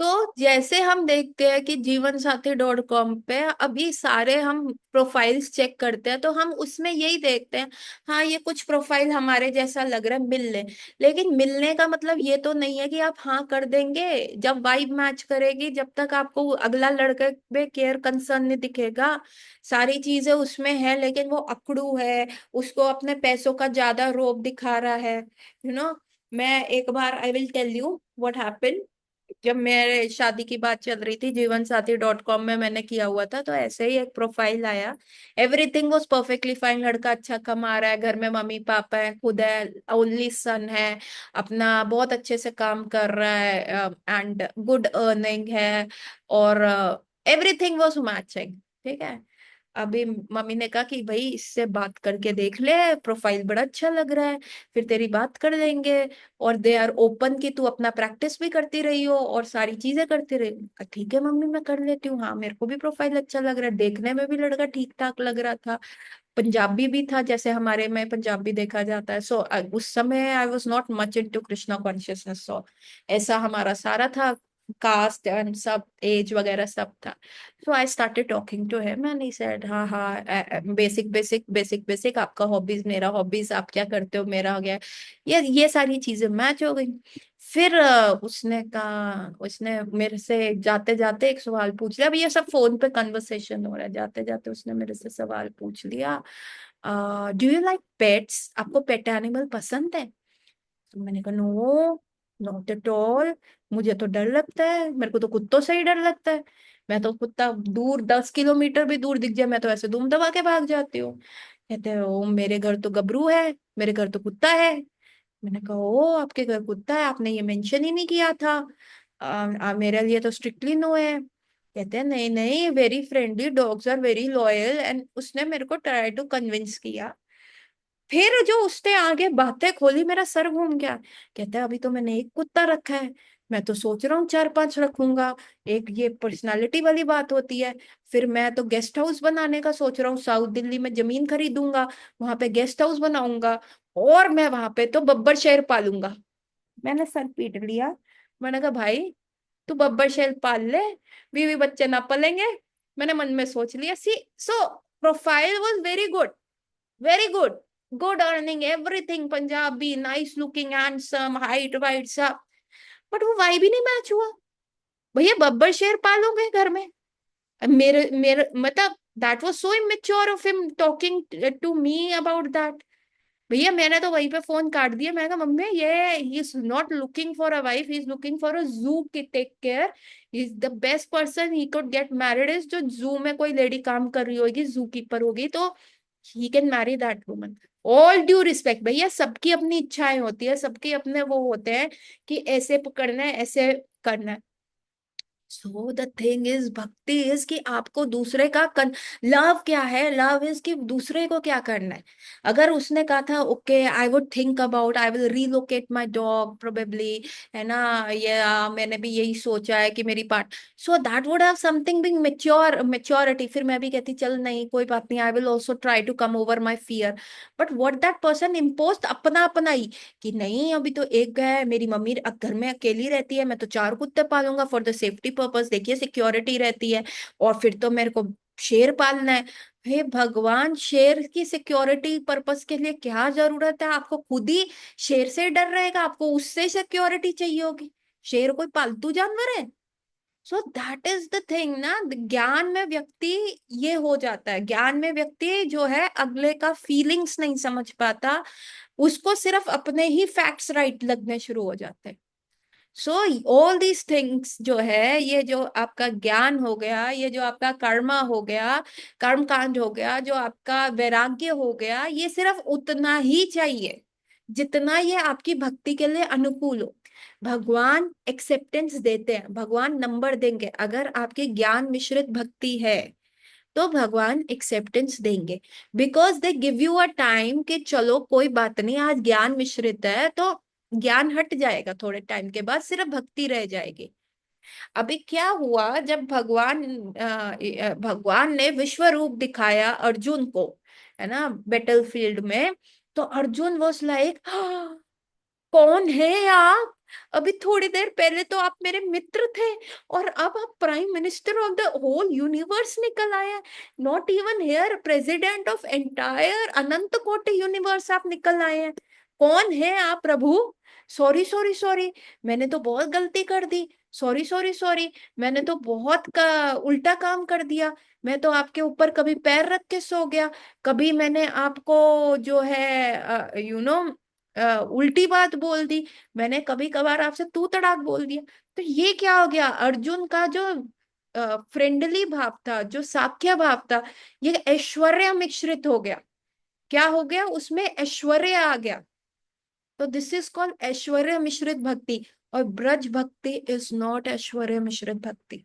तो जैसे हम देखते हैं कि जीवन साथी.com पे अभी सारे हम प्रोफाइल्स चेक करते हैं, तो हम उसमें यही देखते हैं, हाँ ये कुछ प्रोफाइल हमारे जैसा लग रहा है, मिल ले। लेकिन मिलने का मतलब ये तो नहीं है कि आप हाँ कर देंगे। जब वाइब मैच करेगी, जब तक आपको अगला लड़के में केयर कंसर्न नहीं दिखेगा, सारी चीजें उसमें है, लेकिन वो अकड़ू है, उसको अपने पैसों का ज्यादा रोब दिखा रहा है, मैं एक बार I will tell you what happened. जब मेरे शादी की बात चल रही थी, जीवन साथी.com में मैंने किया हुआ था, तो ऐसे ही एक प्रोफाइल आया। एवरीथिंग वाज परफेक्टली फाइन, लड़का अच्छा कमा रहा है, घर में मम्मी पापा है, खुद है, ओनली सन है, अपना बहुत अच्छे से काम कर रहा है, एंड गुड अर्निंग है, और एवरीथिंग वाज मैचिंग। ठीक है। अभी मम्मी ने कहा कि भाई इससे बात करके देख ले, प्रोफाइल बड़ा अच्छा लग रहा है, फिर तेरी बात कर लेंगे। और दे आर ओपन कि तू अपना प्रैक्टिस भी करती रही हो और सारी चीजें करती रही। ठीक है मम्मी, मैं कर लेती हूँ, हाँ मेरे को भी प्रोफाइल अच्छा लग रहा है, देखने में भी लड़का ठीक ठाक लग रहा था, पंजाबी भी था, जैसे हमारे में पंजाबी देखा जाता है। सो उस समय I was not much into Krishna consciousness, so ऐसा हमारा सारा था, कास्ट एंड सब एज वगैरह सब था। So I started talking to him and he said हाँ हाँ, बेसिक बेसिक बेसिक बेसिक, आपका हॉबीज मेरा हॉबीज, आप क्या करते हो मेरा हो गया, ये सारी चीजें मैच हो गई। फिर उसने कहा, उसने मेरे से जाते जाते एक सवाल पूछ लिया। अभी ये सब फोन पे कन्वर्सेशन हो रहा है, जाते जाते उसने मेरे से सवाल पूछ लिया, डू यू लाइक पेट्स, आपको पेट एनिमल पसंद है? तो मैंने कहा नो, नॉट एट ऑल, मुझे तो डर लगता है, मेरे को तो कुत्तों से ही डर लगता है। मैं तो कुत्ता दूर 10 किलोमीटर भी दूर दिख जाए, मैं तो ऐसे दुम दबा के भाग जाती हूँ। कहते हैं ओ मेरे घर तो गबरू है, मेरे घर तो कुत्ता है। मैंने कहा ओ आपके घर कुत्ता है, आपने ये मेंशन ही नहीं किया था। मेरे लिए तो स्ट्रिक्टली नो है। कहते हैं नहीं नहीं, very friendly dogs are very loyal, and उसने मेरे को ट्राई टू कन्विंस किया। फिर जो उसने आगे बातें खोली, मेरा सर घूम गया। कहता है अभी तो मैंने एक कुत्ता रखा है, मैं तो सोच रहा हूँ 4-5 रखूंगा, एक ये पर्सनालिटी वाली बात होती है। फिर मैं तो गेस्ट हाउस बनाने का सोच रहा हूँ, साउथ दिल्ली में जमीन खरीदूंगा, वहां पे गेस्ट हाउस बनाऊंगा, और मैं वहां पे तो बब्बर शेर पालूंगा। मैंने सर पीट लिया। मैंने कहा भाई तू बब्बर शेर पाल ले, बीवी बच्चे ना पलेंगे। मैंने मन में सोच लिया। See, so profile was very good, very good, good earning everything, Punjabi, nice looking, handsome, height white सब, बट वो वाइब ही नहीं मैच हुआ। भैया बब्बर शेर पालोगे घर में? मेरे मेरे मतलब that was so immature of him talking to me about that. भैया मैंने तो वहीं पे फोन काट दिया। मैंने कहा मम्मी ये he is not looking for a wife, he is looking for a zoo की take care, he is the best person he could get married is, जो जू में कोई लेडी काम कर रही होगी, जू कीपर होगी, तो he can marry that woman. All due respect भैया, सबकी अपनी इच्छाएं होती है, सबके अपने वो होते हैं कि ऐसे पकड़ना है, ऐसे करना है। सो द थिंग इज, भक्ति इज कि आपको दूसरे का लव क्या है, लव इज कि दूसरे को क्या करना है। अगर उसने कहा था okay I would think about, I will relocate my dog probably, है ना, या मैंने भी यही सोचा है कि मेरी part, so that would have something being mature, maturity. फिर मैं भी कहती चल नहीं कोई बात नहीं, I will also try to come over my fear. But what that person impose अपना अपना ही, कि नहीं अभी तो एक गया है, मेरी मम्मी घर में अकेली रहती है, मैं तो 4 कुत्ते पालूंगा फॉर द सेफ्टी पर्पस, देखिए सिक्योरिटी रहती है, और फिर तो मेरे को शेर पालना है। हे भगवान, शेर की सिक्योरिटी पर्पस के लिए क्या जरूरत है? आपको खुद ही शेर से डर रहेगा, आपको उससे सिक्योरिटी चाहिए होगी? शेर कोई पालतू जानवर है? So that is the thing ना, ज्ञान में व्यक्ति ये हो जाता है, ज्ञान में व्यक्ति जो है अगले का फीलिंग्स नहीं समझ पाता, उसको सिर्फ अपने ही फैक्ट्स राइट लगने शुरू हो जाते हैं। सो ऑल दीज थिंग्स जो है, ये जो आपका ज्ञान हो गया, ये जो आपका कर्मा हो गया, कर्म कांड हो गया, जो आपका वैराग्य हो गया, ये सिर्फ उतना ही चाहिए जितना ये आपकी भक्ति के लिए अनुकूल हो। भगवान एक्सेप्टेंस देते हैं, भगवान नंबर देंगे, अगर आपकी ज्ञान मिश्रित भक्ति है तो भगवान एक्सेप्टेंस देंगे, because they give you a time कि चलो कोई बात नहीं, आज ज्ञान मिश्रित है तो ज्ञान हट जाएगा, थोड़े टाइम के बाद सिर्फ भक्ति रह जाएगी। अभी क्या हुआ, जब भगवान ने विश्व रूप दिखाया अर्जुन को, है ना, बैटल फील्ड में, तो अर्जुन वाज लाइक कौन है आप, अभी थोड़ी देर पहले तो आप मेरे मित्र थे, और अब आप prime minister of the whole universe निकल आए हैं। Not even here president of entire अनंत कोटि यूनिवर्स आप निकल आए हैं। कौन है आप प्रभु? सॉरी सॉरी सॉरी, मैंने तो बहुत गलती कर दी। सॉरी सॉरी सॉरी, मैंने तो बहुत का उल्टा काम कर दिया। मैं तो आपके ऊपर कभी पैर रख के सो गया, कभी मैंने आपको जो है उल्टी बात बोल दी, मैंने कभी कभार आपसे तू तड़ाक बोल दिया। तो ये क्या हो गया? अर्जुन का जो फ्रेंडली भाव था, जो साख्य भाव था, ये ऐश्वर्य मिश्रित हो गया। क्या हो गया? उसमें ऐश्वर्य आ गया। तो दिस इज कॉल्ड ऐश्वर्य मिश्रित भक्ति। और ब्रज भक्ति इज नॉट ऐश्वर्य मिश्रित भक्ति।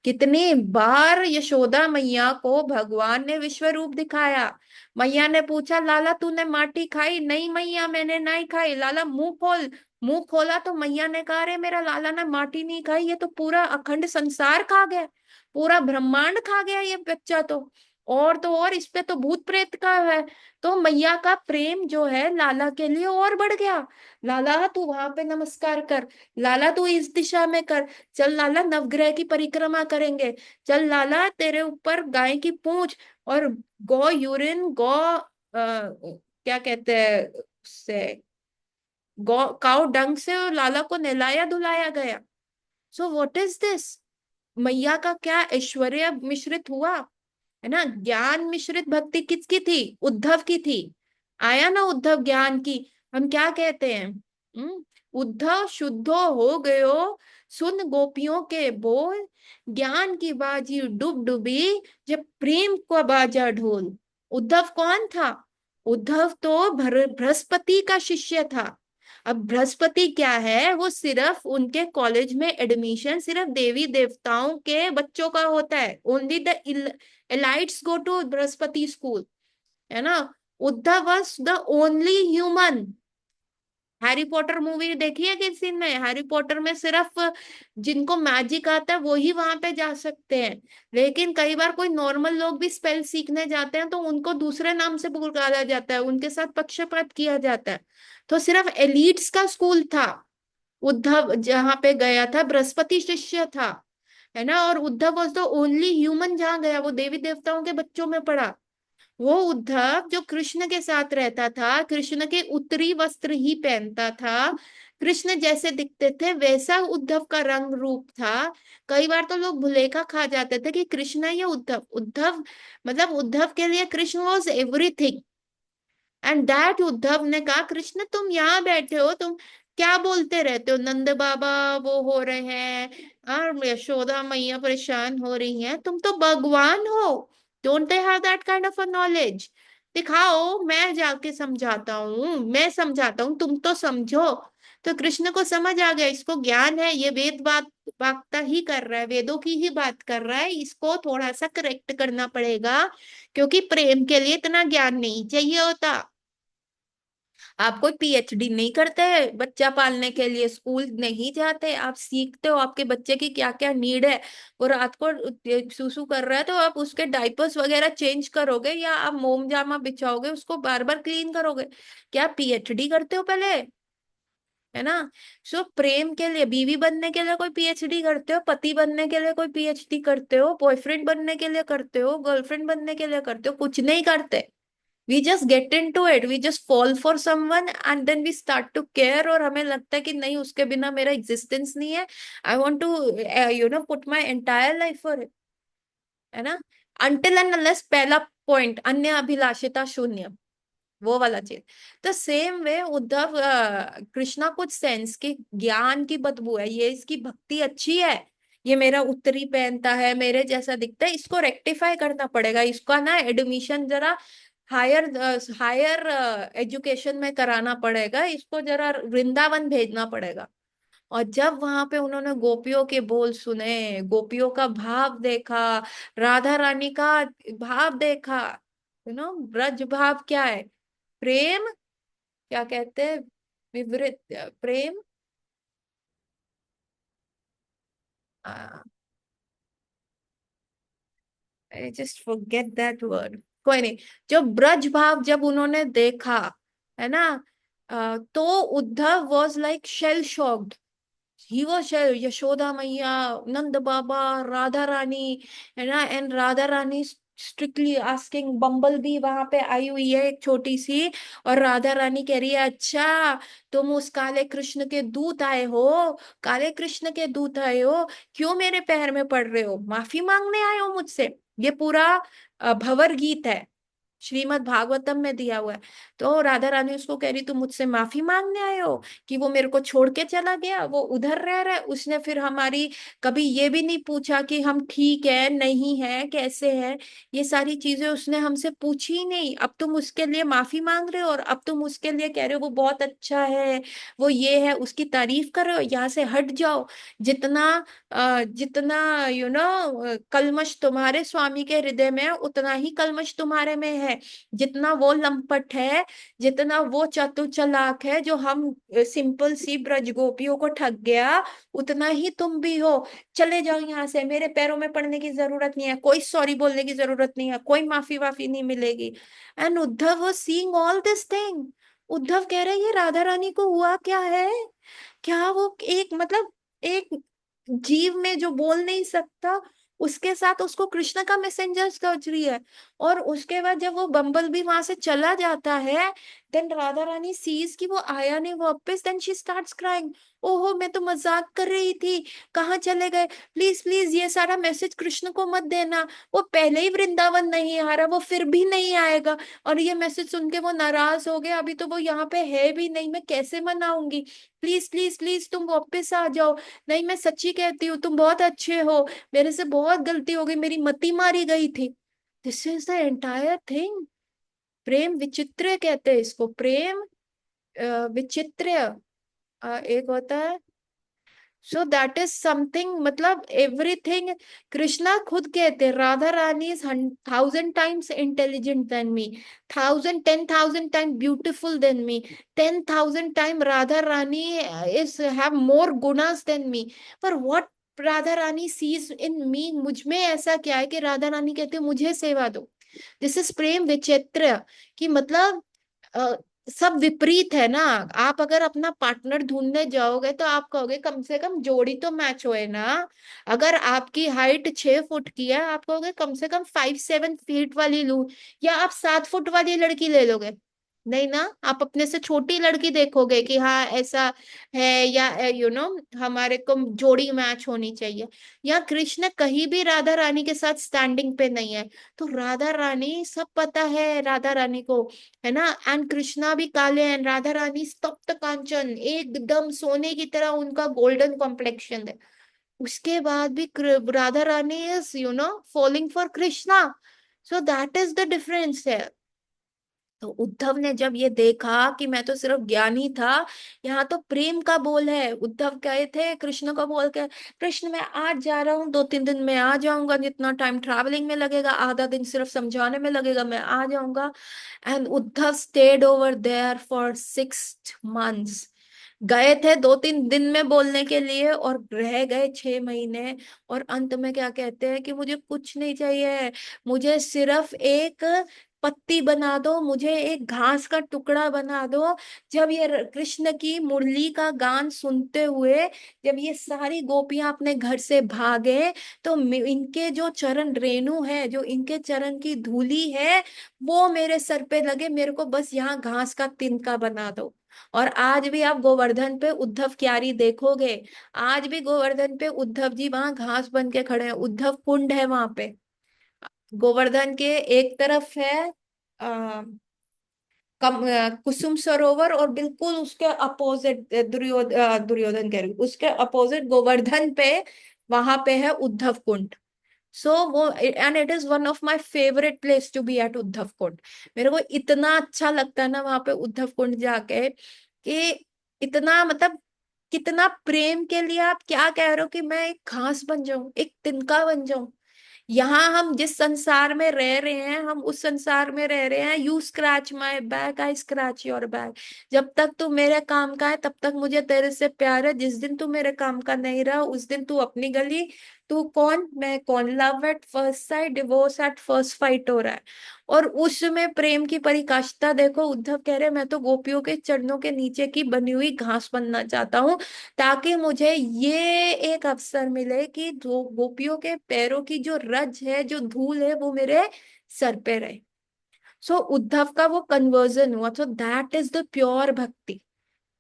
कितनी बार यशोदा मैया को भगवान ने विश्व रूप दिखाया। मैया ने पूछा, लाला तूने माटी खाई? नहीं मैया मैंने नहीं खाई। लाला मुंह खोल। मुंह खोला तो मैया ने कहा, अरे मेरा लाला ने माटी नहीं खाई, ये तो पूरा अखंड संसार खा गया, पूरा ब्रह्मांड खा गया ये बच्चा तो और इस पे तो भूत प्रेत का है। तो मैया का प्रेम जो है लाला के लिए और बढ़ गया। लाला तू वहां पे नमस्कार कर, लाला तू इस दिशा में कर, चल लाला नवग्रह की परिक्रमा करेंगे, चल लाला तेरे ऊपर गाय की पूंछ और गौ यूरिन गौ क्या कहते हैं उससे, गौ काउ डंग से और लाला को नहलाया धुलाया गया। So what is this? मैया का क्या ऐश्वर्य मिश्रित हुआ, है ना? ज्ञान मिश्रित भक्ति किसकी थी? उद्धव की थी। आया ना उद्धव ज्ञान की। हम क्या कहते हैं? उद्धव शुद्धो हो गयो, सुन गोपियों के बोल, ज्ञान की बाजी डूब डूबी, जब प्रेम को बाजा ढोल। उद्धव कौन था? उद्धव तो बृहस्पति का शिष्य था। अब बृहस्पति क्या है? वो सिर्फ उनके कॉलेज में एडमिशन सिर्फ देवी देवताओं के बच्चों का होता है। Only the elites go to Brihaspati school, है ना? Uddhav was the only human. Harry Potter movie देखी है किसी ने? हैरी पॉटर में सिर्फ जिनको मैजिक आता है वो ही वहां पे जा सकते हैं। लेकिन कई बार कोई नॉर्मल लोग भी स्पेल सीखने जाते हैं तो उनको दूसरे नाम से पुकारा जाता है, उनके साथ पक्षपात किया जाता है। तो सिर्फ एलिट्स का स्कूल था उद्धव जहाँ पे गया था, बृहस्पति शिष्य था, है ना? और Uddhav was the only human जहाँ गया, वो देवी देवताओं के बच्चों में पढ़ा। वो उद्धव जो कृष्ण के साथ रहता था, कृष्ण के उत्तरी वस्त्र ही पहनता था, कृष्ण जैसे दिखते थे वैसा उद्धव का रंग रूप था। कई बार तो लोग भुलेखा खा जाते थे कि कृष्ण है या उद्धव। उद्धव मतलब उद्धव के लिए Krishna was everything. And that Uddhav ने कहा, कृष्ण तुम यहाँ बैठे हो, तुम क्या बोलते रहते हो? नंद बाबा वो हो रहे हैं और यशोदा मैया परेशान हो रही हैं, तुम तो भगवान हो। Don't they have that kind of a knowledge? दिखाओ, मैं जाके समझाता हूँ, मैं समझाता हूँ, तुम तो समझो। तो कृष्ण को समझ आ गया, इसको ज्ञान है, ये वेद बात वार्ता ही कर रहा है, वेदों की ही बात कर रहा है, इसको थोड़ा सा करेक्ट करना पड़ेगा, क्योंकि प्रेम के लिए इतना ज्ञान नहीं चाहिए होता। आप कोई पीएचडी नहीं करते हैं बच्चा पालने के लिए, स्कूल नहीं जाते, आप सीखते हो आपके बच्चे की क्या क्या नीड है। वो रात को सुसु कर रहा है तो आप उसके डाइपर्स वगैरह चेंज करोगे, या आप मोम जामा बिछाओगे, उसको बार बार क्लीन करोगे? क्या पीएचडी करते हो पहले? है ना? सो प्रेम के लिए, बीवी बनने के लिए कोई पीएचडी करते हो? पति बनने के लिए कोई पीएचडी करते हो? बॉयफ्रेंड बनने के लिए करते हो? गर्लफ्रेंड बनने के लिए करते हो? कुछ नहीं करते। We just get into it, we just fall for someone and then we start to care, और हमें लगता है कि नहीं उसके बिना मेरा एग्जिस्टेंस नहीं है। I want to put my entire life for it, है ना? Until and unless पहला पॉइंट, अन्य अभिलाषिता शून्य, वो वाला चीज। तो सेम वे उद्धव कृष्णा कुछ सेंस की ज्ञान की बदबू है, ये इसकी भक्ति अच्छी है, ये मेरा उत्तरी पहनता है, मेरे जैसा दिखता है, इसको रेक्टिफाई करना पड़ेगा, इसका ना एडमिशन जरा हायर हायर एजुकेशन में कराना पड़ेगा, इसको जरा वृंदावन भेजना पड़ेगा। और जब वहां पे उन्होंने गोपियों के बोल सुने, गोपियों का भाव देखा, राधा रानी का भाव देखा, ब्रज भाव क्या है? प्रेम, क्या कहते हैं, विवृत प्रेम, I just forget that word. कोई नहीं। जो ब्रज भाव जब उन्होंने देखा, है ना, तो Uddhav was like shell shocked. He was Yashoda Maiya, Nand Baba, Radha Rani, है ना, and Radha Rani strictly asking, Bumble भी वहां पे आई हुई है एक छोटी सी, और राधा रानी कह रही है अच्छा तुम उस काले कृष्ण के दूत आए हो, काले कृष्ण के दूत आए हो, क्यों मेरे पैर में पड़ रहे हो, माफी मांगने आए हो मुझसे। ये पूरा भंवर गीत है, श्रीमद् भागवतम में दिया हुआ है। तो राधा रानी उसको कह रही तुम मुझसे माफी मांगने आए हो कि वो मेरे को छोड़ के चला गया, वो उधर रह रहा है, उसने फिर हमारी कभी ये भी नहीं पूछा कि हम ठीक है नहीं है कैसे है, ये सारी चीजें उसने हमसे पूछी ही नहीं। अब तुम उसके लिए माफी मांग रहे हो, और अब तुम उसके लिए कह रहे हो वो बहुत अच्छा है, वो ये है, उसकी तारीफ कर रहे हो, यहाँ से हट जाओ। जितना जितना कलमश तुम्हारे स्वामी के हृदय में है, उतना ही कलमश तुम्हारे में है। जितना वो लंपट है, जितना वो चतुर चालाक है, जो हम सिंपल सी ब्रज गोपियों को ठग गया, उतना ही तुम भी हो। चले जाओ यहाँ से, मेरे पैरों में पड़ने की जरूरत नहीं है, कोई सॉरी बोलने की जरूरत नहीं है, कोई माफी वाफी नहीं मिलेगी। And Uddhav was seeing all this thing. Uddhav कह रहे ये राधा रानी को हुआ क्या है, क्या वो एक मतलब एक जीव में जो बोल नहीं सकता, उसके साथ उसको कृष्ण का मैसेंजर समझ रही है। और उसके बाद जब वो बम्बल भी वहां से चला जाता है, देन राधा रानी सीज कि वो आया नहीं वापस, देन शी स्टार्ट्स क्राइंग, ओहो मैं तो मजाक कर रही थी, कहाँ चले गए, प्लीज प्लीज ये सारा मैसेज कृष्ण को मत देना, वो पहले ही वृंदावन नहीं आ रहा, वो फिर भी नहीं आएगा, और ये मैसेज सुन के वो नाराज हो गया, अभी तो वो यहाँ पे है भी नहीं, मैं कैसे मनाऊंगी, प्लीज प्लीज प्लीज तुम वापस आ जाओ। नहीं मैं सच्ची कहती हूँ, तुम बहुत अच्छे हो, मेरे से बहुत गलती हो गई, मेरी मति मारी गई थी। This is the entire thing. प्रेम विचित्र कहते हैं इसको, प्रेम विचित्र। एक होता है, सो दैट इज समथिंग, मतलब एवरीथिंग। कृष्णा खुद कहते हैं Radha Rani is 1,000 times intelligent than me, 10,000 beautiful than me, 10,000 time Radha Rani is have more गुणास देन मी। पर what Radha Rani sees in me, मुझ में ऐसा क्या है कि राधा रानी कहते हैं मुझे सेवा दो। दिस इज प्रेम विचित्र। कि मतलब अ, सब विपरीत है ना। आप अगर अपना पार्टनर ढूंढने जाओगे तो आप कहोगे कम से कम जोड़ी तो मैच होए ना। अगर आपकी हाइट 6 फुट की है, आप कहोगे कम से कम 5-7 फीट वाली लूं, या आप 7 फुट वाली लड़की ले लोगे? नहीं ना, आप अपने से छोटी लड़की देखोगे कि हाँ ऐसा है, या हमारे को जोड़ी मैच होनी चाहिए। या कृष्ण कहीं भी राधा रानी के साथ स्टैंडिंग पे नहीं है। तो राधा रानी, सब पता है राधा रानी को, है ना, एंड कृष्णा भी काले हैं, राधा रानी तप्त कांचन एकदम सोने की तरह, उनका गोल्डन कॉम्प्लेक्शन है। उसके बाद भी Radha Rani is following for Krishna. So that is the difference है। तो उद्धव ने जब ये देखा कि मैं तो सिर्फ ज्ञानी था, यहाँ तो प्रेम का बोल है। उद्धव कहे थे कृष्ण को बोल के, कृष्ण मैं आज जा रहा हूँ, 2-3 दिन में आ जाऊंगा, जितना टाइम ट्रैवलिंग में लगेगा आधा दिन सिर्फ समझाने में लगेगा, मैं आ जाऊंगा। And Uddhav stayed over there for 6 months. गए थे 2-3 दिन में बोलने के लिए, और रह गए 6 महीने। और अंत में क्या कहते हैं कि मुझे कुछ नहीं चाहिए, मुझे सिर्फ एक पत्ती बना दो, मुझे एक घास का टुकड़ा बना दो। जब ये कृष्ण की मुरली का गान सुनते हुए जब ये सारी गोपियां अपने घर से भागे, तो इनके जो चरण रेणु है, जो इनके चरण की धूली है, वो मेरे सर पे लगे, मेरे को बस यहाँ घास का तिनका बना दो। और आज भी आप गोवर्धन पे उद्धव क्यारी देखोगे, आज भी गोवर्धन पे उद्धव जी वहां घास बन के खड़े हैं, उद्धव कुंड है वहां पे। गोवर्धन के एक तरफ है आ, कुसुम सरोवर, और बिल्कुल उसके अपोजिट दुर्योधन कह रही हूँ, उसके अपोजिट गोवर्धन पे वहां पे है उद्धव कुंड। सो वो, and it is one of my favourite place to be at Uddhav Kund. मेरे को इतना अच्छा लगता है ना वहां पे उद्धव कुंड जाके, कि इतना मतलब कितना प्रेम के लिए आप क्या कह रहे हो कि मैं एक घास बन जाऊं, एक तिनका बन जाऊं। यहाँ हम जिस संसार में रह रहे हैं, हम उस संसार में रह रहे हैं, you scratch my back I scratch your back. जब तक तू मेरे काम का है तब तक मुझे तेरे से प्यार है, जिस दिन तू मेरे काम का नहीं रहा उस दिन तू अपनी गली, तू कौन मैं कौन, love at first sight, divorce at first fight हो रहा है। और उसमें प्रेम की पराकाष्ठा देखो, उद्धव कह रहे मैं तो गोपियों के चरणों के नीचे की बनी हुई घास बनना चाहता हूँ, ताकि मुझे ये एक अवसर मिले कि जो गोपियों के पैरों की जो रज है, जो धूल है, वो मेरे सर पे रहे। सो उद्धव का वो कन्वर्जन हुआ, सो दैट इज द प्योर भक्ति,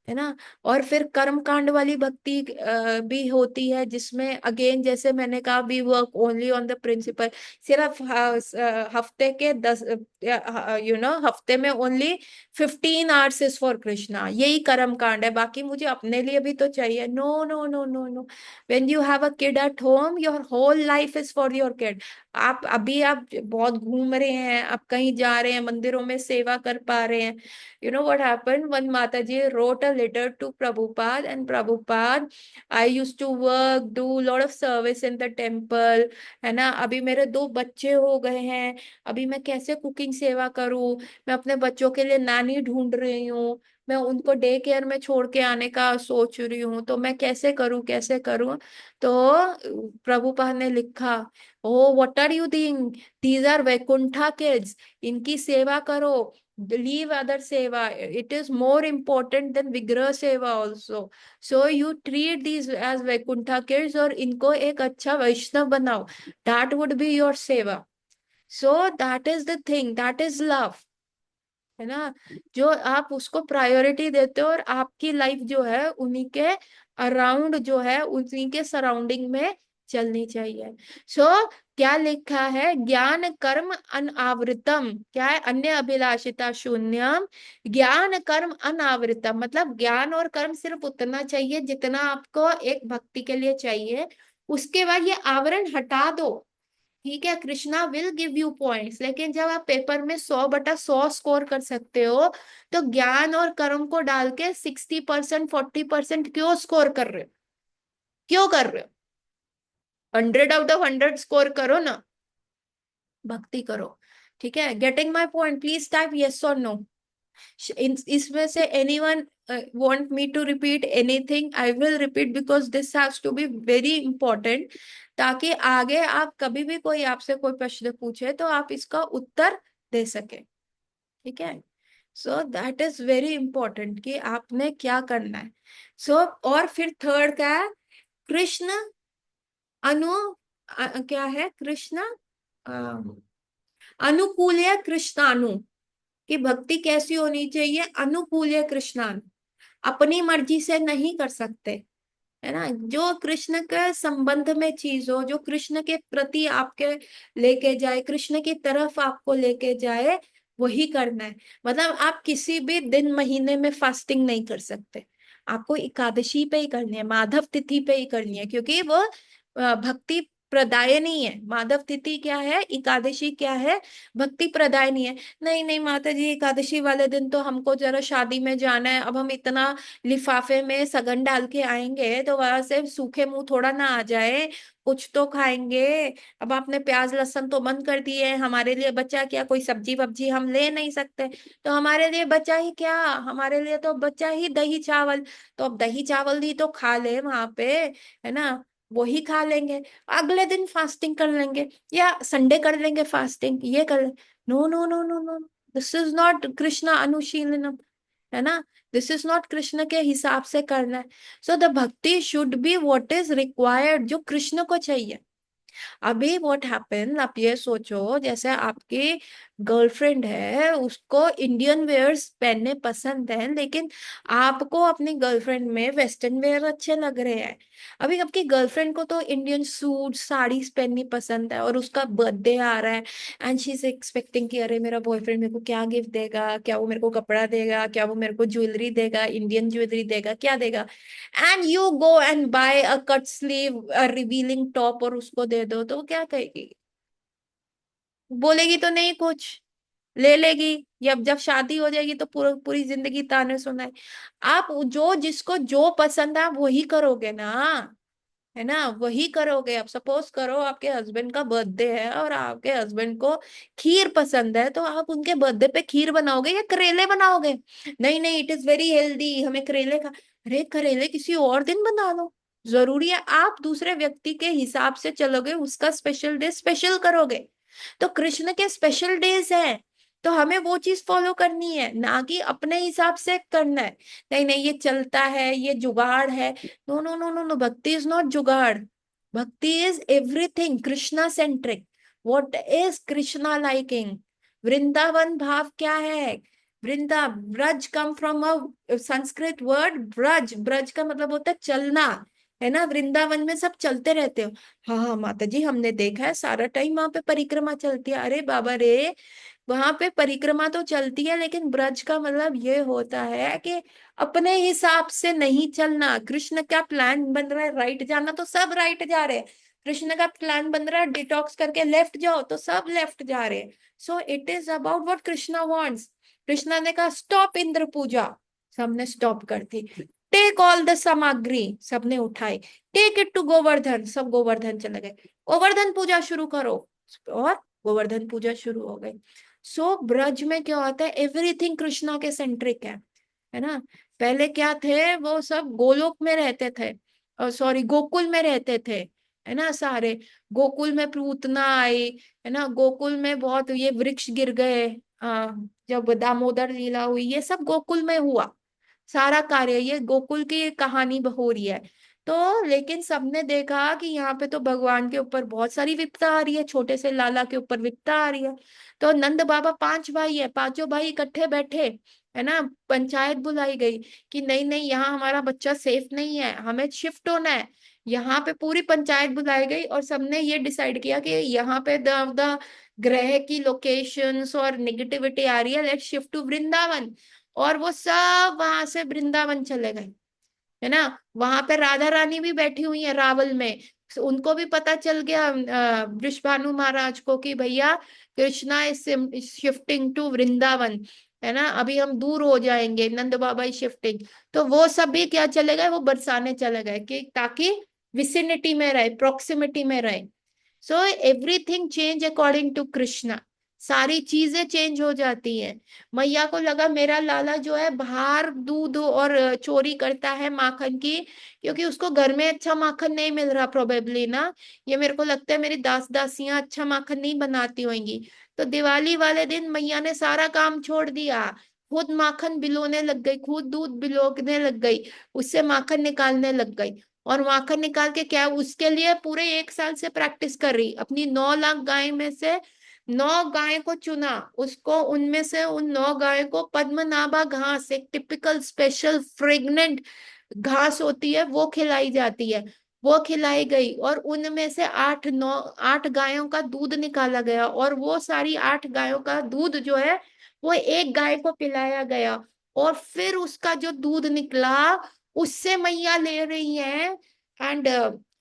है ना। और फिर कर्म कांड वाली भक्ति भी होती है, जिसमें अगेन जैसे मैंने कहा, we work only on the principle. सिर्फ हफ्ते के 10, हफ्ते में only 15 hours is for Krishna, यही कर्म कांड है, बाकी मुझे अपने लिए भी तो चाहिए। No no no no no, when you have a kid at home, your whole life is for your kid. आप बहुत घूम रहे हैं, आप कहीं जा रहे हैं, मंदिरों में सेवा कर पा रहे हैं। You know what happened? One Mataji wrote a letter to Prabhupada, and Prabhupada, I used to work, do a lot of service in the temple, है ना। अभी मेरे 2 बच्चे हो गए हैं, अभी मैं कैसे कुकिंग सेवा करूं, मैं अपने बच्चों के लिए नानी ढूंढ रही हूँ, मैं उनको डे केयर में छोड़ के आने का सोच रही हूँ, तो मैं कैसे करूं, कैसे करूं। तो प्रभुपाद ने लिखा, oh what are you doing, these are Vaikuntha kids, इनकी सेवा करो, leave other seva, it is more important than vigrah seva also, so you treat these as vaikuntha kids और इनको एक अच्छा वैष्णव बनाओ, that would be your seva। so that is the thing, that is love, है ना। जो आप उसको प्रायोरिटी देते हो, और आपकी लाइफ जो है उन्हीं के अराउंड जो है, उन्हीं के सराउंडिंग में चलनी चाहिए। सो क्या लिखा है, ज्ञान कर्म अनावृतम, क्या है, अन्य अभिलाषिता शून्यम, ज्ञान कर्म अनावृतम, मतलब ज्ञान और कर्म सिर्फ उतना चाहिए जितना आपको एक भक्ति के लिए चाहिए, उसके बाद ये आवरण हटा दो। ठीक है, Krishna will give you points, लेकिन जब आप पेपर में 100/100 स्कोर कर सकते हो, तो ज्ञान और कर्म को डाल के 60%, 40% क्यों स्कोर कर रहे हो, क्यों कर रहे हो? 100 आउट ऑफ 100 स्कोर करो ना, भक्ति करो। ठीक है, getting my point? Please type yes और नो। इसमें से anyone want me to repeat anything, I will repeat because this has to be very important, ताकि आगे आप कभी भी कोई आपसे कोई प्रश्न पूछे तो आप इसका उत्तर दे सके। ठीक है, so that is very important कि आपने क्या करना है। सो और फिर थर्ड क्या है, कृष्ण अनु क्या है, कृष्ण अनुकूल्य कृष्णानु, कि भक्ति कैसी होनी चाहिए, अनुकूल्य कृष्णानु, अपनी मर्जी से नहीं कर सकते, है ना। जो कृष्ण के संबंध में चीज हो, जो कृष्ण के प्रति आपके लेके जाए, कृष्ण की तरफ आपको लेके जाए, वही करना है। मतलब आप किसी भी दिन महीने में फास्टिंग नहीं कर सकते, आपको एकादशी पे ही करनी है, माधव तिथि पे ही करनी है, क्योंकि वो भक्ति प्रदायनी है। माधव तिथि क्या है, एकादशी क्या है, भक्ति प्रदायनी है। नहीं नहीं माता जी, एकादशी वाले दिन तो हमको जरा शादी में जाना है, अब हम इतना लिफाफे में सगन डाल के आएंगे तो वहां से सूखे मुंह थोड़ा ना आ जाए, कुछ तो खाएंगे। अब आपने प्याज लहसुन तो बंद कर दिए हैं, हमारे लिए बचा क्या, कोई सब्जी वब्जी हम ले नहीं सकते, तो हमारे लिए बचा ही क्या, हमारे लिए तो बचा ही दही चावल। तो अब दही चावल ही तो खा ले वहां पे, है ना, वही खा लेंगे, अगले दिन फास्टिंग कर लेंगे, या संडे कर लेंगे फास्टिंग, ये कर। No no no no no, this is not Krishna अनुशीलनम, है ना। दिस इज नॉट कृष्ण के हिसाब से करना है। सो द भक्ति should be what is required, जो कृष्ण को चाहिए। अभी व्हाट हैपन, आप ये सोचो, जैसे आपकी गर्लफ्रेंड है, उसको इंडियन वेयर्स पहनने पसंद है, लेकिन आपको अपनी गर्लफ्रेंड में वेस्टर्न वेयर अच्छे लग रहे हैं। अभी आपकी गर्लफ्रेंड को तो इंडियन सूट साड़ीज पहननी पसंद है, और उसका बर्थडे आ रहा है, एंड शी इज एक्सपेक्टिंग कि अरे मेरा बॉयफ्रेंड मेरे को क्या गिफ्ट देगा, क्या वो मेरे को कपड़ा देगा, क्या वो मेरे को ज्वेलरी देगा, इंडियन ज्वेलरी देगा, क्या देगा। And you go and buy a cut sleeve revealing top और उसको दे दो, तो वो क्या कहेगी? बोलेगी तो नहीं कुछ, ले लेगी, या जब शादी हो जाएगी तो पूरी पूरी जिंदगी ताने सुनाए। आप जो जिसको जो पसंद है आप वही करोगे ना, है ना, वही करोगे। आप सपोज करो आपके हस्बैंड का बर्थडे है और आपके हस्बैंड को खीर पसंद है, तो आप उनके बर्थडे पे खीर बनाओगे या करेले बनाओगे? नहीं नहीं, इट इज वेरी हेल्दी, हमें करेले खा, अरे करेले किसी और दिन बना लो, जरूरी है आप दूसरे व्यक्ति के हिसाब से चलोगे, उसका स्पेशल डे स्पेशल करोगे। तो कृष्ण के स्पेशल डेज हैं, तो हमें वो चीज फॉलो करनी है, ना कि अपने हिसाब से करना है। नहीं नहीं ये चलता है, ये जुगाड़ है। No no no no no, bhakti is not jugaad. Bhakti is everything Krishna centric. What is Krishna liking? Vrindavan भाव क्या है? Vrinda, Braj come from a Sanskrit word Braj. Braj का मतलब होता है चलना, है ना? वृंदावन में सब चलते रहते हो। हाँ हाँ माता जी, हमने देखा है सारा टाइम वहां पे परिक्रमा चलती है। अरे बाबा रे, वहां पे परिक्रमा तो चलती है, लेकिन ब्रज का मतलब ये होता है कि अपने हिसाब से नहीं चलना। कृष्ण का प्लान बन रहा है राइट जाना, तो सब राइट जा रहे हैं। कृष्ण का प्लान बन रहा है डिटॉक्स करके लेफ्ट जाओ, तो सब लेफ्ट जा रहे हैं। So it is about what Krishna wants. Krishna ने कहा स्टॉप इंद्र पूजा, सबने स्टॉप कर दी। टेक ऑल द सामग्री, सबने उठाई। टेक इट टू गोवर्धन, सब गोवर्धन चले गए। गोवर्धन पूजा शुरू करो, और गोवर्धन पूजा शुरू हो गई। सो ब्रज में क्या होता है, एवरीथिंग कृष्णा के सेंट्रिक है ना? पहले क्या थे, वो सब गोलोक में रहते थे, सॉरी गोकुल में रहते थे, है ना? सारे गोकुल में पूतना आई, है ना? गोकुल में बहुत ये वृक्ष गिर गए, जब दामोदर लीला हुई, ये सब गोकुल में हुआ। सारा कार्य ये गोकुल की कहानी हो रही है। तो लेकिन सबने देखा कि यहाँ पे तो भगवान के ऊपर बहुत सारी विपदा आ रही है, छोटे से लाला के ऊपर विपदा आ रही है। तो नंद बाबा, पांच भाई है, पांचों भाई इकट्ठे बैठे, है ना? पंचायत बुलाई गई कि नहीं नहीं यहाँ हमारा बच्चा सेफ नहीं है, हमें शिफ्ट होना है। यहाँ पे पूरी पंचायत बुलाई गई और सबने ये डिसाइड किया कि यहाँ पे द ग्रह की लोकेशंस और नेगेटिविटी आ रही है, लेट्स शिफ्ट टू वृंदावन। और वो सब वहां से वृंदावन चले गए, है ना? वहां पे राधा रानी भी बैठी हुई है रावल में। उनको भी पता चल गया वृषभानु महाराज को कि भैया Krishna is shifting to Vrindavan, है ना? अभी हम दूर हो जाएंगे, नंद बाबा इज शिफ्टिंग। तो वो सब भी क्या चले गए, वो बरसाने चले गए, कि ताकि विसिनिटी में रहे, प्रोक्सिमिटी में रहे। So everything change according to Krishna. सारी चीजें चेंज हो जाती हैं। मैया को लगा मेरा लाला जो है बाहर दूध और चोरी करता है माखन की, क्योंकि उसको घर में अच्छा माखन नहीं मिल रहा प्रोबेबली ना। ये मेरे को लगता है मेरी दास दासियां अच्छा माखन नहीं बनाती होंगी। तो दिवाली वाले दिन मैया ने सारा काम छोड़ दिया, खुद माखन बिलोने लग गई, खुद दूध बिलोने लग गई, उससे माखन निकालने लग गई। और माखन निकाल के क्या, उसके लिए पूरे 1 साल से प्रैक्टिस कर रही। अपनी 9 लाख गाय में से 9 गाय को चुना, उसको उनमें से उन 9 गाय को पद्मनाभा घास, एक टिपिकल स्पेशल फ्रेगनेंट घास होती है, वो खिलाई जाती है। वो खिलाई गई और उनमें से 8 गायों का दूध निकाला गया, और वो सारी 8 गायों का दूध जो है वो एक गाय को पिलाया गया। और फिर उसका जो दूध निकला, उससे मैया ले रही है। एंड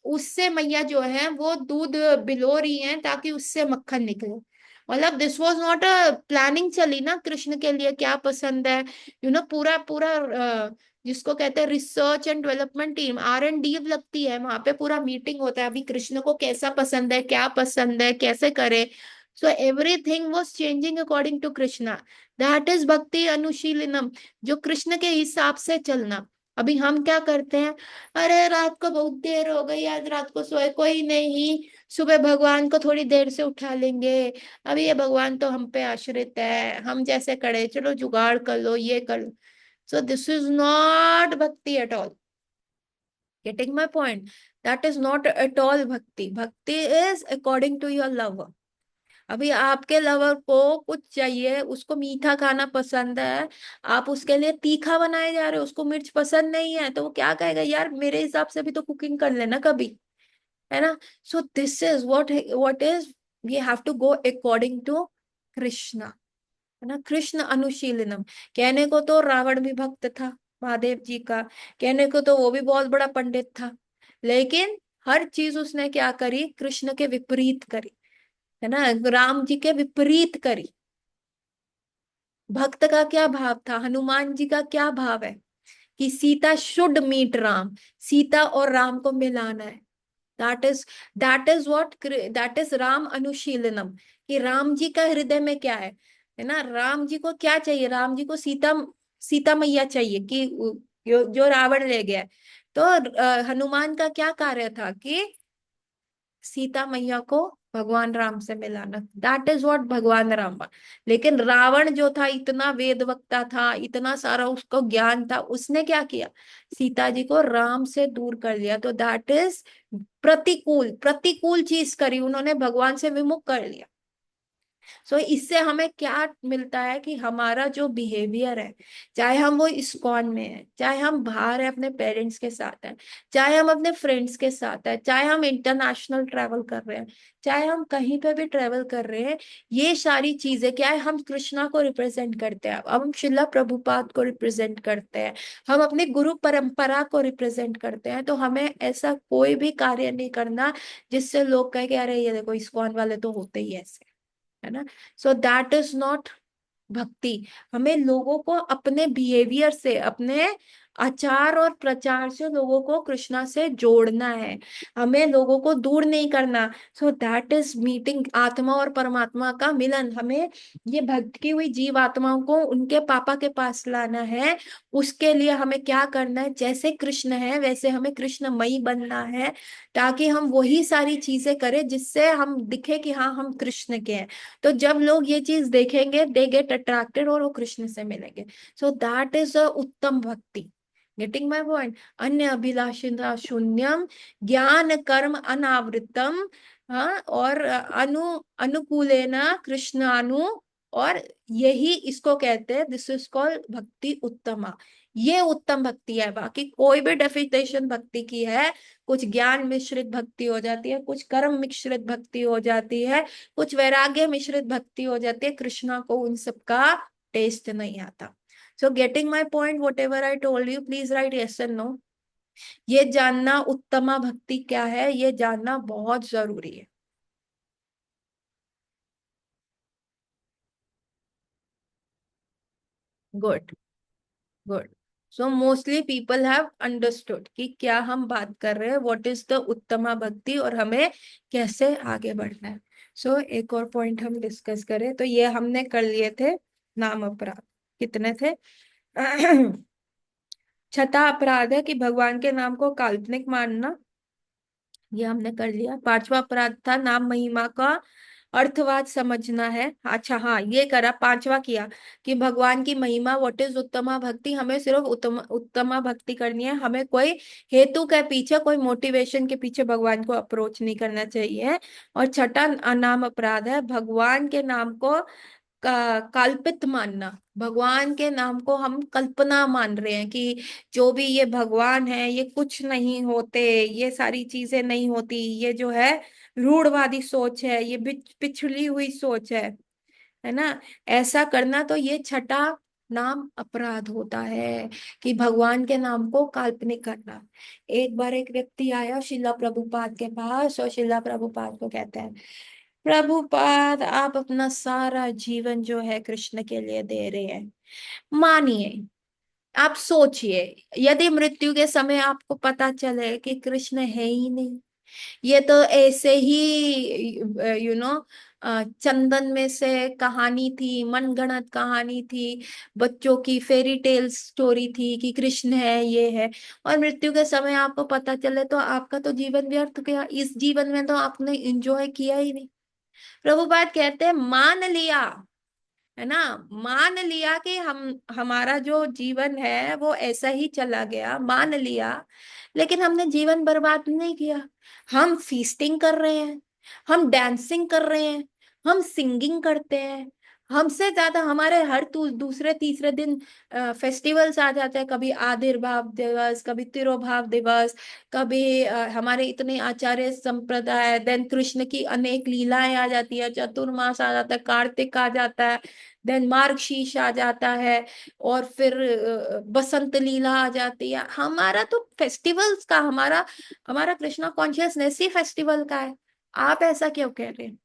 उससे मैया जो है वो दूध बिलो रही है ताकि उससे मक्खन निकले। मतलब this was not a planning चली ना कृष्ण के लिए क्या पसंद है, पूरा पूरा जिसको कहते हैं research and development team, R&D लगती है वहां पे, पूरा मीटिंग होता है अभी कृष्ण को कैसा पसंद है, क्या पसंद है, कैसे करे। So everything was changing according to Krishna. That is bhakti anushilanam, जो कृष्ण के हिसाब से चलना। अभी हम क्या करते हैं, अरे रात को बहुत देर हो गई, आज रात को सोए कोई नहीं, सुबह भगवान को थोड़ी देर से उठा लेंगे, अभी ये भगवान तो हम पे आश्रित है, हम जैसे करे चलो जुगाड़ कर लो, ये कर लो। So this is not bhakti at all. Getting my point? That is not at all bhakti. Bhakti is according to your lover. अभी आपके लवर को कुछ चाहिए, उसको मीठा खाना पसंद है, आप उसके लिए तीखा बनाए जा रहे हो, उसको मिर्च पसंद नहीं है, तो वो क्या कहेगा, यार मेरे हिसाब से भी तो कुकिंग कर लेना कभी, है ना? So this is what is, we have to go according to Krishna, है ना? कृष्ण अनुशीलनम। कहने को तो रावण भी भक्त था महादेव जी का, कहने को तो वो भी बहुत बड़ा पंडित था, लेकिन हर चीज उसने क्या करी, कृष्ण के विपरीत करी, है ना? राम जी के विपरीत करी। भक्त का क्या भाव था, हनुमान जी का क्या भाव है, कि सीता शुड मीट राम, सीता और राम को मिलाना है। That is that is what, that is Ram अनुशीलनम। कि राम जी का हृदय में क्या है ना? राम जी को क्या चाहिए, राम जी को सीता, सीता मैया चाहिए, कि जो रावण ले गया है। तो हनुमान का क्या कार्य था कि सीता मैया को भगवान राम से मिलाना, दैट इज व्हाट भगवान राम। लेकिन रावण जो था इतना वेद वक्ता था, इतना सारा उसको ज्ञान था, उसने क्या किया, सीता जी को राम से दूर कर लिया। तो दैट इज प्रतिकूल, प्रतिकूल चीज करी उन्होंने, भगवान से विमुख कर लिया। सो इससे हमें क्या मिलता है कि हमारा जो बिहेवियर है, चाहे हम वो इस्कॉन में है, चाहे हम बाहर है अपने पेरेंट्स के साथ है, चाहे हम अपने फ्रेंड्स के साथ है, चाहे हम इंटरनेशनल ट्रैवल कर रहे हैं, चाहे हम कहीं पे भी ट्रैवल कर रहे हैं, ये सारी चीजें क्या है, हम कृष्णा को रिप्रेजेंट करते हैं, अब हम शिला प्रभुपाद को रिप्रेजेंट करते हैं, हम अपनी गुरु परंपरा को रिप्रेजेंट करते हैं। तो हमें ऐसा कोई भी कार्य नहीं करना जिससे लोग कहे कि अरे ये देखो इस्कॉन वाले तो होते ही ऐसे, है ना। सो दैट इज नॉट भक्ति। हमें लोगों को अपने बिहेवियर से, अपने आचार और प्रचार से लोगों को कृष्णा से जोड़ना है, हमें लोगों को दूर नहीं करना। सो दैट इज मीटिंग, आत्मा और परमात्मा का मिलन। हमें ये भटकी हुई जीव आत्माओं को उनके पापा के पास लाना है। उसके लिए हमें क्या करना है, जैसे कृष्ण है वैसे हमें कृष्णमयी बनना है, ताकि हम वही सारी चीजें करें जिससे हम दिखे कि हाँ हम कृष्ण के हैं। तो जब लोग ये चीज देखेंगे, दे गेट अट्रैक्टेड और वो कृष्ण से मिलेंगे। सो दैट इज अ उत्तम भक्ति। Getting my point. अन्य अभिलाषिता शून्यम, ज्ञान कर्म अनावृतम, हाँ, और अनुकूलेन कृष्णानु, और यही इसको कहते हैं, दिस इज कॉल्ड भक्ति उत्तमा। ये उत्तम भक्ति है। बाकी कोई भी डेफिनेशन भक्ति की है, कुछ ज्ञान मिश्रित भक्ति हो जाती है, कुछ कर्म मिश्रित भक्ति हो जाती है, कुछ वैराग्य मिश्रित भक्ति हो जाती है, कृष्णा को उन सबका टेस्ट नहीं आता। So getting my point, whatever I told you, please right yes and no. ये जानना उत्तमा भक्ति क्या है, ये जानना बहुत जरूरी है। Good, good. So mostly people have understood कि क्या हम बात कर रहे हैं, व्हाट इज द उत्तमा भक्ति और हमें कैसे आगे बढ़ना है। सो एक और पॉइंट हम डिस्कस करें, तो ये हमने कर लिए थे नाम अपराध, कितने थे? छठा अपराध है कि भगवान के नाम को काल्पनिक मानना, ये हमने कर लिया। पांचवा अपराध था नाम महिमा का अर्थवाद समझना है, अच्छा हाँ ये करा। पांचवा किया कि भगवान की महिमा, व्हाट इज उत्तमा भक्ति, हमें सिर्फ उत्तमा भक्ति करनी है, हमें कोई हेतु के पीछे, कोई मोटिवेशन के पीछे भगवान को अप्रोच नहीं करना चाहिए। और छठा नाम अपराध है भगवान के नाम को कल्पित मानना, भगवान के नाम को हम कल्पना मान रहे हैं कि जो भी ये भगवान है ये कुछ नहीं होते, ये सारी चीजें नहीं होती, ये जो है रूढ़वादी सोच है, ये पिछड़ी हुई सोच है ना। ऐसा करना, तो ये छठा नाम अपराध होता है कि भगवान के नाम को काल्पनिक करना। एक बार एक व्यक्ति आया शिला प्रभुपाद के पास और शिला प्रभुपाद को कहते हैं, प्रभुपाद आप अपना सारा जीवन जो है कृष्ण के लिए दे रहे हैं, मानिए, आप सोचिए, यदि मृत्यु के समय आपको पता चले कि कृष्ण है ही नहीं, ये तो ऐसे ही चंदन में से कहानी थी, मनगढ़ंत कहानी थी, बच्चों की फेरी टेल स्टोरी थी कि कृष्ण है ये है, और मृत्यु के समय आपको पता चले, तो आपका तो जीवन व्यर्थ गया, इस जीवन में तो आपने एंजॉय किया ही नहीं। प्रभुपाद कहते हैं मान लिया, है ना, मान लिया कि हम, हमारा जो जीवन है वो ऐसा ही चला गया, मान लिया, लेकिन हमने जीवन बर्बाद नहीं किया। हम फीस्टिंग कर रहे हैं, हम डांसिंग कर रहे हैं, हम सिंगिंग करते हैं, हमसे ज्यादा हमारे हर दूसरे तीसरे दिन फेस्टिवल्स आ जाते हैं, कभी आविर्भाव दिवस, कभी तिरोभाव दिवस, कभी हमारे इतने आचार्य संप्रदाय, देन कृष्ण की अनेक लीलाएं आ जाती है, चतुर्मास आ जाता है, कार्तिक आ जाता है, देन मार्गशीर्ष आ जाता है, और फिर बसंत लीला आ जाती है। हमारा तो फेस्टिवल्स का, हमारा हमारा कृष्णा कॉन्शियसनेस ही फेस्टिवल का है, आप ऐसा क्यों कह रहे हैं?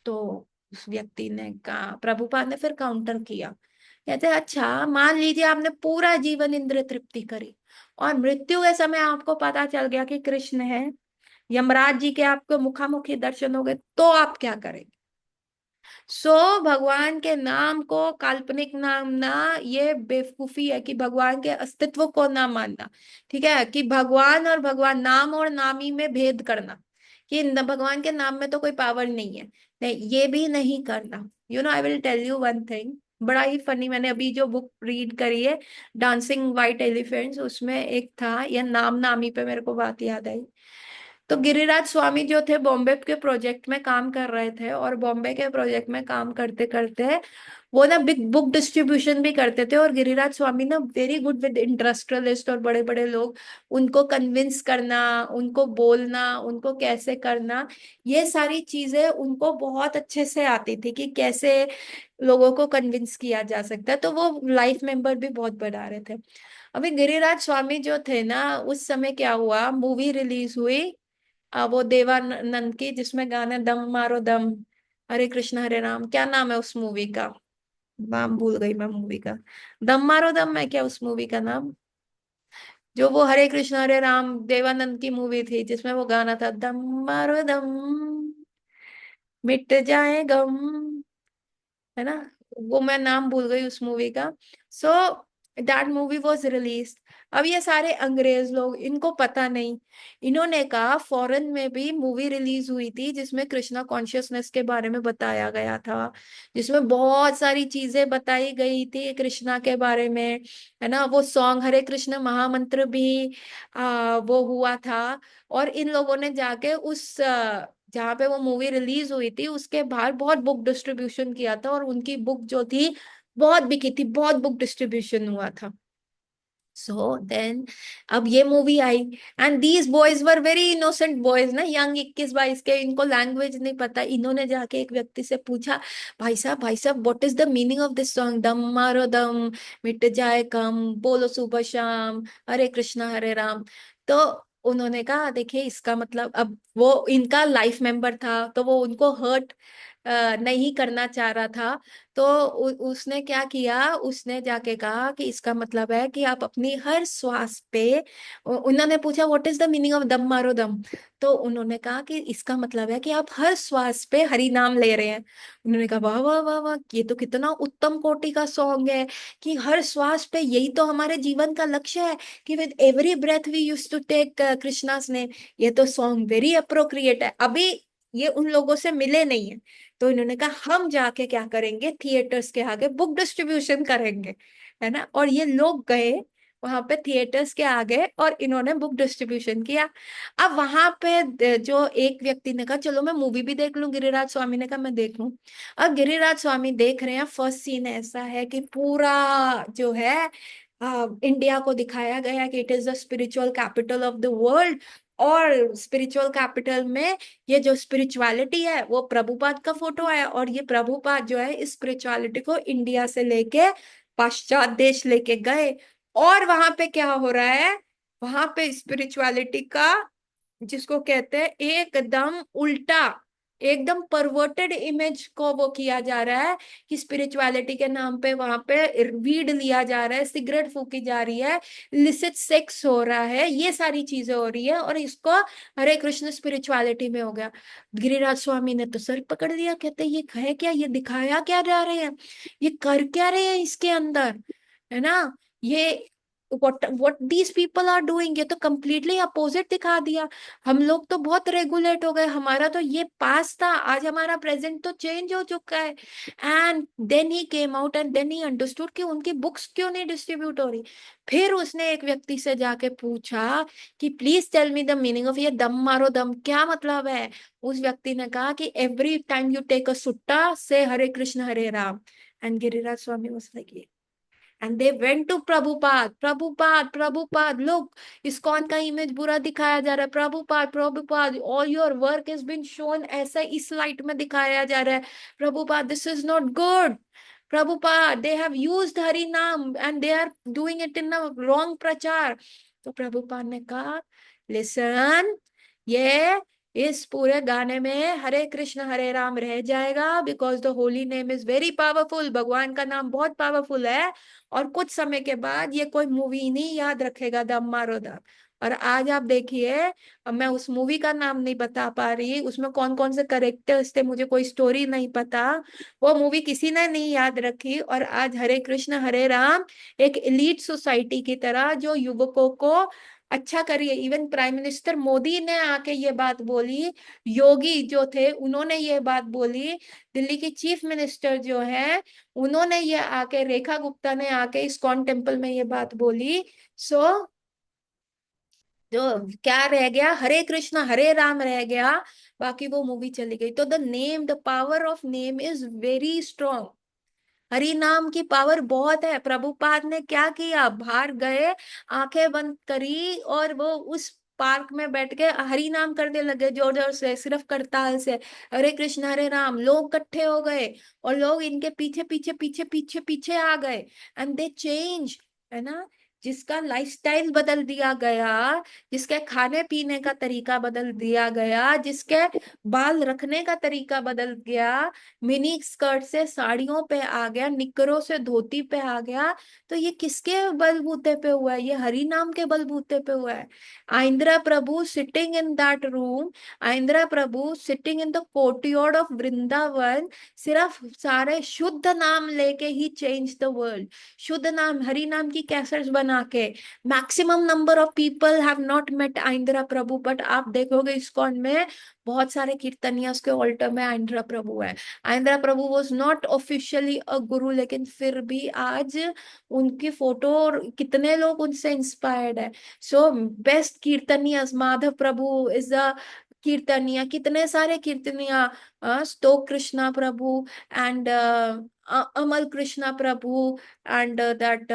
तो उस व्यक्ति ने कहा, प्रभुपाद ने फिर काउंटर किया, कहते हैं, अच्छा मान लीजिए आपने पूरा जीवन इंद्रिय तृप्ति करी और मृत्यु के समय आपको पता चल गया कि कृष्ण है, यमराज जी के आपको मुखामुखी दर्शन हो गए, तो आप क्या करेंगे? सो भगवान के नाम को काल्पनिक नाम ना, ये बेवकूफी है कि भगवान के अस्तित्व को ना मानना। ठीक है, कि भगवान और भगवान, नाम और नामी में भेद करना, कि भगवान के नाम में तो कोई पावर नहीं है, नहीं, ये भी नहीं करना। I will tell you one thing, बड़ा ही फनी, मैंने अभी जो बुक रीड करी है, डांसिंग वाइट एलिफेंट्स, उसमें एक था, ये नाम नामी पे मेरे को बात याद आई। तो गिरिराज स्वामी जो थे बॉम्बे के प्रोजेक्ट में काम कर रहे थे, और बॉम्बे के प्रोजेक्ट में काम करते करते वो ना बिग बुक डिस्ट्रीब्यूशन भी करते थे। और गिरिराज स्वामी ना वेरी गुड विद इंडस्ट्रियलिस्ट और बड़े बड़े लोग, उनको कन्विंस करना, उनको बोलना, उनको कैसे करना, ये सारी चीजें उनको बहुत अच्छे से आती थी, कि कैसे लोगों को कन्विंस किया जा सकता है। तो वो लाइफ मेंबर भी बहुत बना रहे थे। अभी गिरिराज स्वामी जो थे ना, उस समय क्या हुआ, मूवी रिलीज हुई, वो देवानंद की, जिसमें गाना दम मारो दम, हरे कृष्ण हरे राम, क्या नाम है उस मूवी का, नाम भूल गई मैं मूवी का। दम मारो दम है क्या उस मूवी का नाम, जो वो हरे कृष्ण हरे राम देवानंद की मूवी थी, जिसमें वो गाना था, दम मारो दम, मिट जाए गम, है ना, वो मैं नाम भूल गई उस मूवी का। So that movie was release. अब ये सारे अंग्रेज लोग, इनको पता नहीं, इन्होंने कहा फॉरेन में भी मूवी रिलीज हुई थी जिसमें कृष्णा कॉन्शियसनेस के बारे में बताया गया था, जिसमें बहुत सारी चीजें बताई गई थी कृष्णा के बारे में, है ना, वो सॉन्ग हरे कृष्ण महामंत्र भी वो हुआ था। और इन लोगों ने जाके उस जहाँ पे वो मूवी रिलीज हुई थी उसके बाहर बहुत बुक डिस्ट्रीब्यूशन किया था, और उनकी बुक जो थी बहुत बिकी थी, बहुत बुक डिस्ट्रीब्यूशन हुआ था। सो देन अब ये movie I, and these boys were very innocent boys ना, यंग 21-22 के, इनको लैंग्वेज नहीं पता। इन्होंने जाके एक व्यक्ति से पूछा, भाई साहब what is the meaning of this song, दम मारो दम, मिट जाए कम, बोलो सुबह शाम, हरे कृष्णा हरे राम। तो उन्होंने कहा देखिए इसका मतलब, अब वो इनका लाइफ मेंबर था, तो वो उनको हर्ट नहीं करना चाह रहा था। तो उसने क्या किया, उसने जाके कहा कि इसका मतलब है कि आप अपनी हर श्वास पे, उन्होंने पूछा what is the meaning of them मारो दम, तो उन्होंने कहा कि इसका मतलब है कि आप हर श्वास पे हरि नाम ले रहे हैं। उन्होंने कहा वाह वाह वाह वाह, ये तो कितना उत्तम कोटि का सॉन्ग है, कि हर श्वास पे, यही तो हमारे जीवन का लक्ष्य है, कि with every breath we use to take Krishna's name. ये तो सॉन्ग वेरी अप्रोप्रिएट है। अभी ये उन लोगों से मिले नहीं है, तो इन्होंने कहा हम जाके क्या करेंगे, थिएटर्स के आगे बुक डिस्ट्रीब्यूशन करेंगे, है ना। और ये लोग गए वहां पे थिएटर्स के आगे, और इन्होंने बुक डिस्ट्रीब्यूशन किया। अब वहां पे जो एक व्यक्ति ने कहा चलो मैं मूवी भी देख लूं, गिरिराज स्वामी ने कहा मैं देख लूं। अब गिरिराज स्वामी देख रहे हैं, फर्स्ट सीन ऐसा है कि पूरा जो है इंडिया को दिखाया गया कि it is the spiritual capital of the world. और स्पिरिचुअल कैपिटल में ये जो स्पिरिचुअलिटी है वो प्रभुपाद का फोटो है, और ये प्रभुपाद जो है इस स्पिरिचुअलिटी को इंडिया से लेके पाश्चात्य देश लेके गए। और वहां पे क्या हो रहा है, वहां पे स्पिरिचुअलिटी का, जिसको कहते हैं एकदम उल्टा, एकदम परवर्टेड इमेज को वो किया जा रहा है, कि स्पिरिचुअलिटी के नाम पे वहां पे वीड लिया जा रहा है, सिगरेट फूकी जा रही है, लिसिट सेक्स हो रहा है, ये सारी चीजें हो रही है, और इसको हरे कृष्ण स्पिरिचुअलिटी में हो गया। गिरिराज स्वामी ने तो सर पकड़ लिया, कहते ये है क्या, ये दिखाया क्या जा रहे हैं, ये कर क्या रहे हैं इसके अंदर, है ना, ये what these people are doing, ये तो कम्प्लीटली अपोजिट दिखा दिया। हम लोग तो बहुत रेगुलेट हो गए, हमारा तो ये पास था, आज हमारा प्रेजेंट तो चेंज हो चुका है। And then he came out and then he understood कि उनकी बुक्स क्यों नहीं डिस्ट्रीब्यूट हो रही। फिर उसने एक व्यक्ति से जाके पूछा कि please tell me the meaning of ये दम मारो दम क्या मतलब है। उस व्यक्ति ने कहा कि every time you take a sutta say Hare Krishna Hare Ram. And Giriraj Swami was like, and they went to Prabhupada, Prabhupada Prabhupada, लोग इस्कॉन का इमेज बुरा दिखाया जा रहा है, Prabhupada Prabhupada all your work is been shown, ऐसा इस लाइट में दिखाया जा रहा है, Prabhupada this is not good, Prabhupada they have used Hari Naam and they are doing it in a wrong प्रचार। तो प्रभुपाद ने कहा लिसन, ये इस पूरे गाने में हरे कृष्ण हरे राम रह जाएगा, because the holy name is very powerful, भगवान का नाम बहुत पावरफुल है, और कुछ समय के बाद ये कोई मूवी नहीं याद रखेगा दम मारो दम। और आज आप देखिए, अब मैं उस मूवी का नाम नहीं बता पा रही, उसमें कौन कौन से करेक्टर्स थे, मुझे कोई स्टोरी नहीं पता, वो मूवी किसी ने नहीं याद रखी, और आज हरे कृष्ण हरे राम एक एलीट सोसाइटी की तरह जो युवकों को अच्छा करिए। इवन प्राइम मिनिस्टर मोदी ने आके ये बात बोली, योगी जो थे उन्होंने ये बात बोली, दिल्ली की चीफ मिनिस्टर जो है उन्होंने ये आके, रेखा गुप्ता ने आके इस्कॉन टेम्पल में ये बात बोली। सो जो क्या रह गया, हरे कृष्ण हरे राम रह गया, बाकी वो मूवी चली गई। तो the name, the power of name is very strong. Hari नाम की पावर बहुत है। प्रभुपाद ने क्या किया, बाहर गए, आंखें बंद करी, और वो उस पार्क में बैठ के हरि नाम करने लगे जोर जोर से, सिर्फ करताल से, हरे कृष्ण हरे राम। लोग इकट्ठे हो गए और लोग इनके पीछे पीछे पीछे पीछे पीछे आ गए, एंड दे चेंज, है ना। जिसका लाइफस्टाइल बदल दिया गया, जिसके खाने पीने का तरीका बदल दिया गया, जिसके बाल रखने का तरीका बदल गया, मिनी स्कर्ट से साड़ियों पे आ गया, निकरों से धोती पे आ गया, तो ये किसके बलबूते पे हुआ है? ये हरि नाम के बलबूते पे हुआ है। Aindra Prabhu sitting in that room, Aindra Prabhu sitting in the courtyard of Vrindavan, सिर्फ सारे शुद्ध नाम लेके ही चेंज द वर्ल्ड। शुद्ध नाम, हरि नाम की कैसेट्स बना के, maximum number of people have not met Aindra Prabhu, but आप देखोगे इस्कॉन में बहुत सारे कीर्तनिया के ऑल्टर में आइंद्रा प्रभु है। आइंद्रा प्रभु वॉज नॉट ऑफिशियली अ गुरु, लेकिन फिर भी आज उनकी फोटो और कितने लोग उनसे इंस्पायर्ड है। So best kirtaniyas, Madhav Prabhu is a kirtaniya, कितने सारे कीर्तनिया, Stoka Krishna Prabhu, and Amal Krishna Prabhu, and that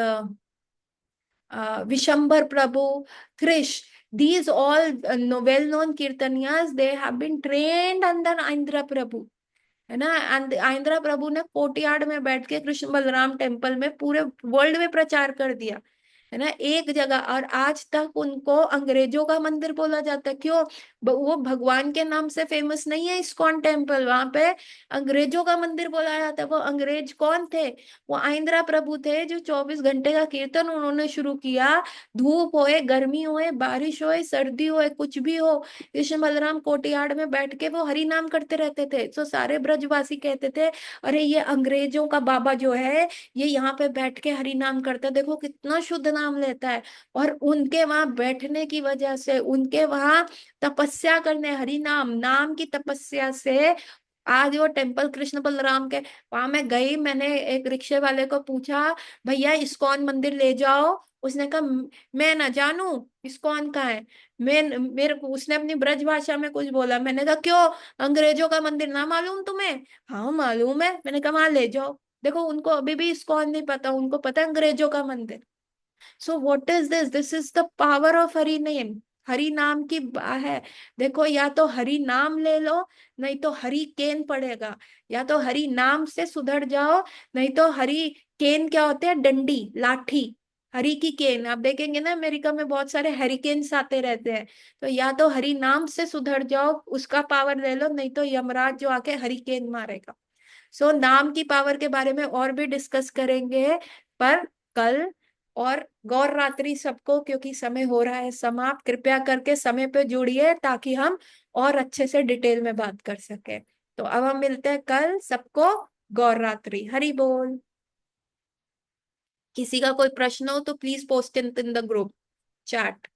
Vishambhar Prabhu, Krish. These all well-known Kirtaniyas, they have been trained under Indra Prabhu, है ना। एंड आइंद्रा प्रभु ने कोर्टयार्ड में बैठ के कृष्ण बलराम टेम्पल में पूरे वर्ल्ड में प्रचार कर दिया, है ना, एक जगह। और आज तक उनको अंग्रेजों का मंदिर बोला जाता है। क्यों? वो भगवान के नाम से फेमस नहीं है इस्कॉन टेम्पल, वहां पे अंग्रेजों का मंदिर बोला जाता है। वो अंग्रेज कौन थे? वो आइंद्रा प्रभु थे, जो 24 घंटे का कीर्तन उन्होंने शुरू किया। धूप होए, गर्मी होए, बारिश होए, सर्दी होए, कुछ भी हो, कृष्ण बलराम कोर्टयार्ड में बैठ के वो हरि नाम करते रहते थे। तो सारे ब्रजवासी कहते थे, अरे ये अंग्रेजों का बाबा जो है, ये यहाँ पे बैठ के हरि नाम करता है, देखो कितना शुद्ध नाम लेता है। और उनके वहां बैठने की वजह से, उनके वहां तपस्या करने, हरि नाम नाम की तपस्या से आज वो टेम्पल कृष्ण बलराम के, वहां मैं गई, मैंने एक रिक्शे वाले को पूछा, भैया इस्कॉन मंदिर ले जाओ। उसने कहा, मैं ना जानू इस्कॉन का है। मैं मेरे को उसने अपनी ब्रज भाषा में कुछ बोला, मैंने कहा क्यों, अंग्रेजों का मंदिर ना मालूम तुम्हें? हाँ मालूम है। मैंने कहा वहां ले जाओ। देखो उनको अभी भी इस्कॉन नहीं पता, उनको पता है अंग्रेजों का मंदिर। So what is this? This is the power of Hari name. Hari नाम की है। देखो, या तो हरि नाम ले लो, नहीं तो हरि केन पड़ेगा। या तो हरि नाम से सुधर जाओ, नहीं तो हरि केन क्या होते हैं? डंडी, लाठी। हरि की केन आप देखेंगे ना, अमेरिका में बहुत सारे हरिकेन्स आते रहते हैं। तो या तो हरि नाम से सुधर जाओ, उसका पावर ले लो, नहीं तो यमराज जो आके हरिकेन मारेगा। सो नाम की पावर के बारे में और भी डिस्कस करेंगे, पर कल। और गौर रात्रि सबको, क्योंकि समय हो रहा है समाप्त, कृपया करके समय पे जुड़िए ताकि हम और अच्छे से डिटेल में बात कर सके। तो अब हम मिलते हैं कल, सबको गौर रात्रि, हरि बोल। किसी का कोई प्रश्न हो तो please post in the group chat.